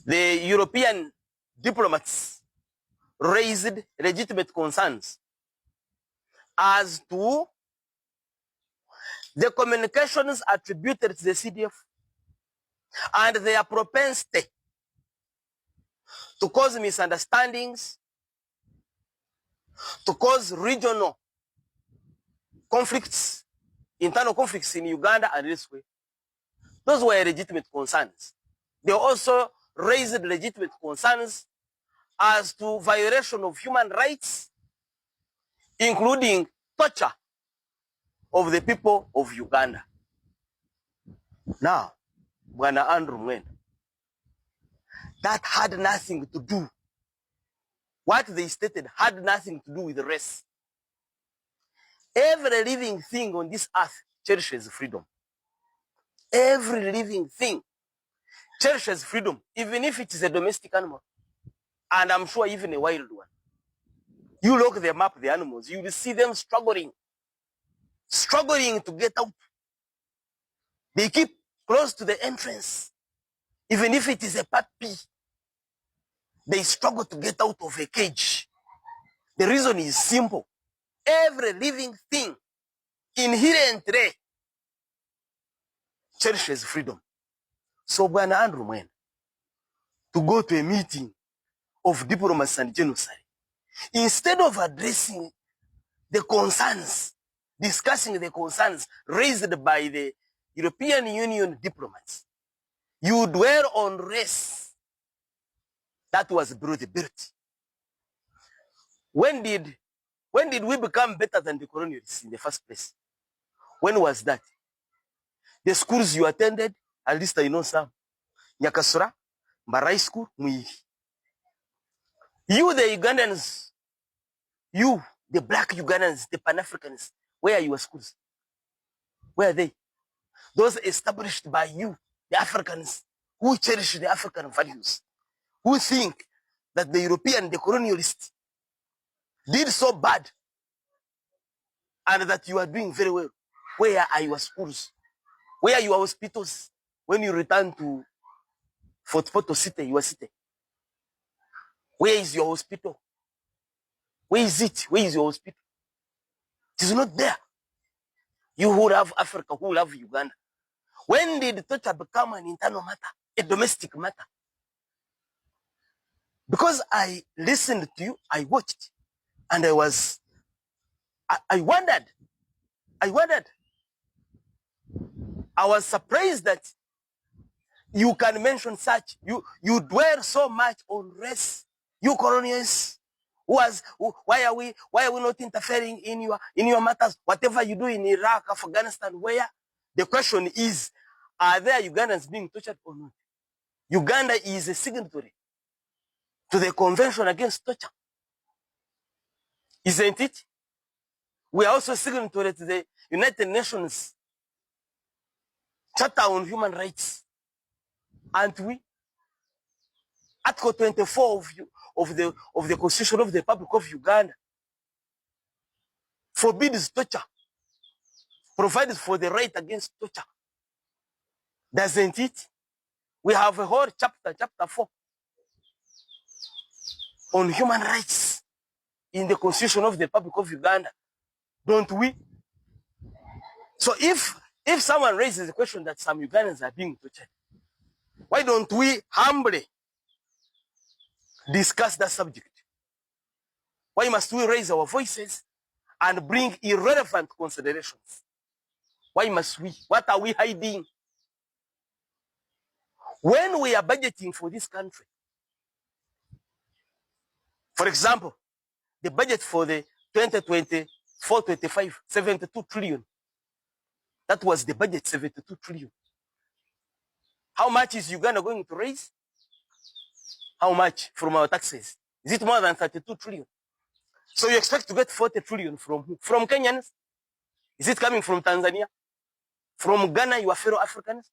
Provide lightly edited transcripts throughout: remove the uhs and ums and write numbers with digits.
The European diplomats raised legitimate concerns as to the communications attributed to the CDF and their propensity to cause misunderstandings, to cause regional conflicts, internal conflicts in Uganda and elsewhere. Those were legitimate concerns. They also raised legitimate concerns as to violation of human rights, including torture of the people of Uganda. Now, Bwana Andrew Mwenda, that had nothing to do. What they stated had nothing to do with the race. Every living thing on this earth cherishes freedom. Every living thing cherishes freedom, even if it is a domestic animal. And I'm sure even a wild one. You look them up, the animals, you will see them struggling to get out. They keep close to the entrance. Even if it is a puppy, they struggle to get out of a cage. The reason is simple. Every living thing inherently cherishes freedom. So, Bwana Andrew Mwenda, to go to a meeting of diplomats and genocide, instead of addressing the concerns, discussing the concerns raised by the European Union diplomats, you dwell on race. That was below the belt. When did we become better than the colonialists in the first place? When was that? The schools you attended, at least I know some. Nyakasura, Marai School, Muihi. You, the Ugandans, you, the black Ugandans, the Pan-Africans, where are your schools? Where are they? Those established by you, the Africans, who cherish the African values, who think that the European, the colonialists, did so bad and that you are doing very well. Where are your schools? Where are your hospitals when you return to Fort Portal City, your city? Where is your hospital? Where is it? Where is your hospital? It is not there. You who love Africa, who love Uganda. When did torture become an internal matter, a domestic matter? Because I listened to you, I watched, and I wondered. I was surprised that you can mention such. You dwell so much on race. You colonialists, why are we not interfering in your matters? Whatever you do in Iraq, Afghanistan, where? The question is, are there Ugandans being tortured or not? Uganda is a signatory to the Convention Against Torture. Isn't it? We are also signatory to the United Nations Charter on Human Rights. Aren't we? Article 24 of the Constitution of the Republic of Uganda forbids torture, provides for the right against torture. Doesn't it? We have a whole chapter 4, on human rights in the Constitution of the Republic of Uganda. Don't we? So if someone raises the question that some Ugandans are being tortured, why don't we humbly discuss that subject? Why must we raise our voices and bring irrelevant considerations? Why must we? What are we hiding? When we are budgeting for this country, for example, the budget for the 2024-25, 72 trillion. That was the budget, 72 trillion. How much is Uganda going to raise? How much from our taxes? Is it more than 32 trillion? So you expect to get 40 trillion from who? From Kenyans? Is it coming from Tanzania? From Ghana, your fellow Africans?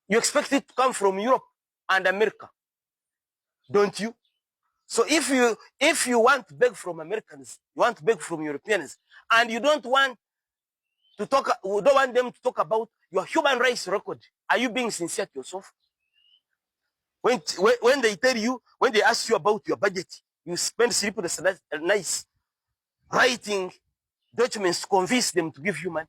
You expect it to come from Europe and America, don't you? So if you want to beg from Americans, you want to beg from Europeans, and you don't want them to talk about your human rights record, are you being sincere to yourself? When they tell you, when they ask you about your budget, you spend sleepless nights writing documents to convince them to give you money.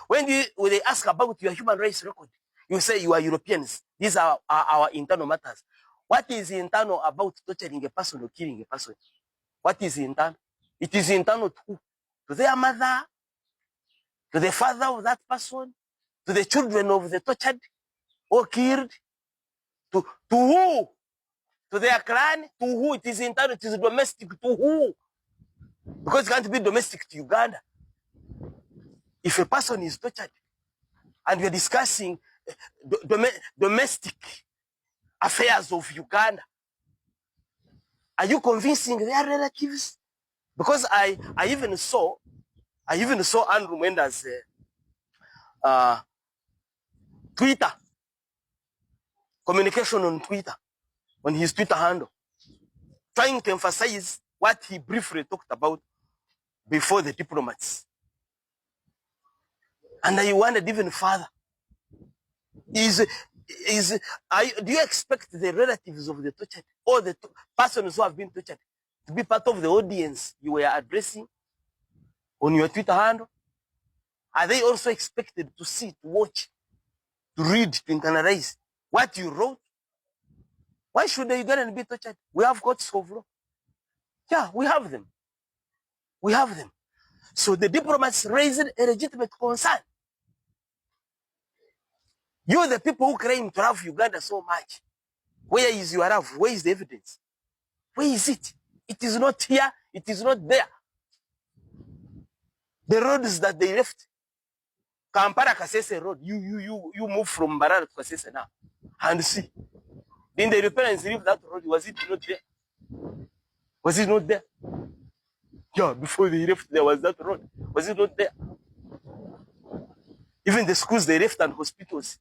When they ask about your human rights record, you say you are Europeans. These are our internal matters. What is internal about torturing a person or killing a person? What is internal? It is internal to who? To their mother, to the father of that person, to the children of the tortured or killed, to who? To their clan, to who? It is internal, it is domestic, to who? Because it can't be domestic to Uganda. If a person is tortured and we're discussing domestic affairs of Uganda, are you convincing their relatives? Because I even saw Andrew Mwenda's Twitter, communication on Twitter, on his Twitter handle, trying to emphasize what he briefly talked about before the diplomats. And I wondered even further, do you expect the relatives of the tortured or the persons who have been tortured to be part of the audience you were addressing on your Twitter handle? Are they also expected to see, to watch, to read, to internalize what you wrote? Why should the Ugandans be tortured? We have courts of law. Yeah, we have them. We have them. So the diplomats raised a legitimate concern. You, the people who claim to love Uganda so much, where is your love? Where is the evidence? Where is it? It is not here. It is not there. The roads that they left, Kampala Kasese road, you move from Mbarara to Kasese now, and see. Then the Europeans leave that road. Was it not there? Was it not there? Yeah, before they left, there was that road. Was it not there? Even the schools they left and hospitals.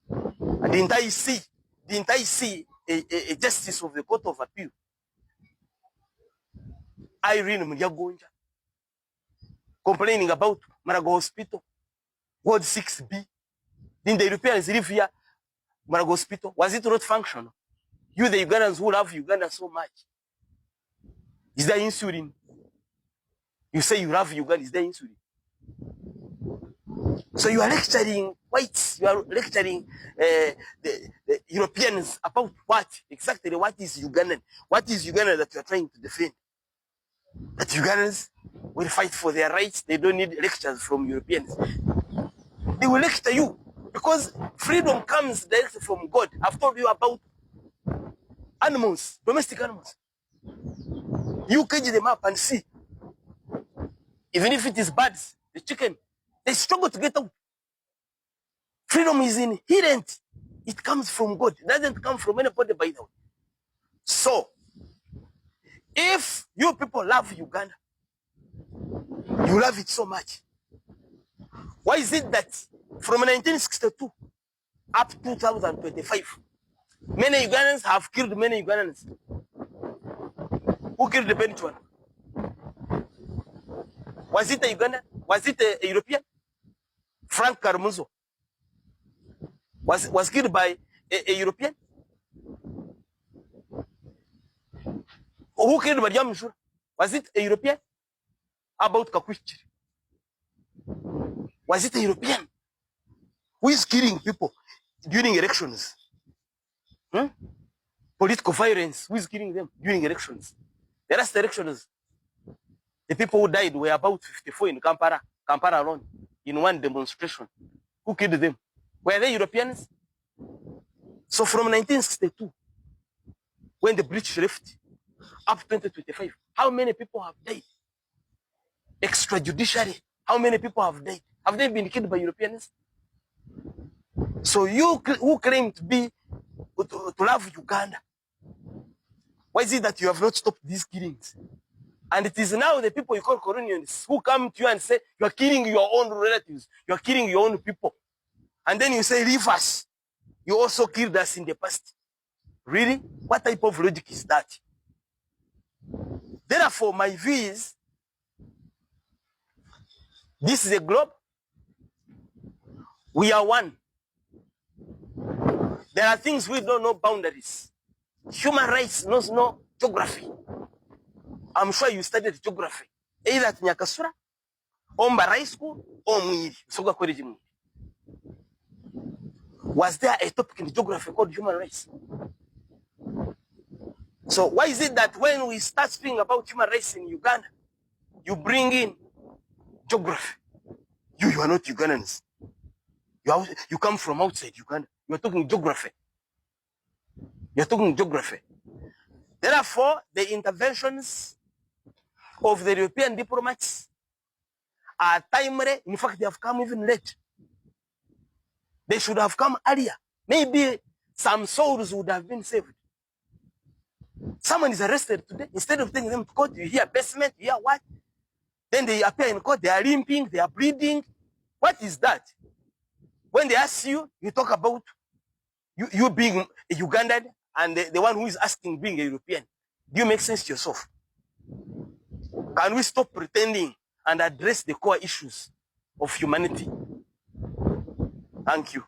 And the entire see a justice of the Court of Appeal, Irene Mnyagonja, complaining about Marago Hospital, Ward 6B. Then the Europeans live here, Marago Hospital. Was it not functional? You, the Ugandans who love Uganda so much, is there insulin? You say you love Uganda, is there insulin? So you are lecturing whites, you are lecturing the Europeans about what? Exactly what is Ugandan? What is Uganda that you are trying to defend? That Ugandans will fight for their rights. They don't need lectures from Europeans. They will lecture you because freedom comes directly from God. I've told you about animals, domestic animals. You cage them up and see. Even if it is birds, the chicken, they struggle to get out. Freedom is inherent. It comes from God. It doesn't come from anybody, by the way. So, if you people love Uganda, you love it so much, why is it that from 1962 up to 2025, many Ugandans have killed many Ugandans? Who killed the Bench one? Was it a Ugandan? Was it a European? Frank Carmuzo was killed by a European? Who killed Mariam Mshura? Was it a European? How about Kakwich? Was it a European? Who is killing people during elections? Political violence, who is killing them during elections? The last elections, the people who died were about 54 in Kampala alone, in one demonstration. Who killed them? Were they Europeans? So from 1962, when the British left, up to 2025, how many people have died? Extrajudicially, how many people have died? Have they been killed by Europeans? So you who claim to love Uganda, why is it that you have not stopped these killings? And it is now the people you call colonialists who come to you and say, you are killing your own relatives, you are killing your own people. And then you say, leave us. You also killed us in the past. Really? What type of logic is that? Therefore, my view is, this is a globe. We are one. There are things we don't know boundaries. Human rights knows no geography. I'm sure you studied geography. Either at Nyakasura, or Mbarai school, or Mwiri. Was there a topic in geography called human rights? So why is it that when we start speaking about human rights in Uganda, you bring in geography? You are not Ugandans. You come from outside Uganda. You are talking geography. You are talking geography. Therefore, the interventions of the European diplomats are timely. In fact, they have come even late. They should have come earlier. Maybe some souls would have been saved. Someone is arrested today. Instead of taking them to court, you hear basement, you hear what? Then they appear in court, they are limping, they are bleeding. What is that? When they ask you, you talk about you being a Ugandan and the one who is asking being a European. Do you make sense to yourself? Can we stop pretending and address the core issues of humanity? Thank you.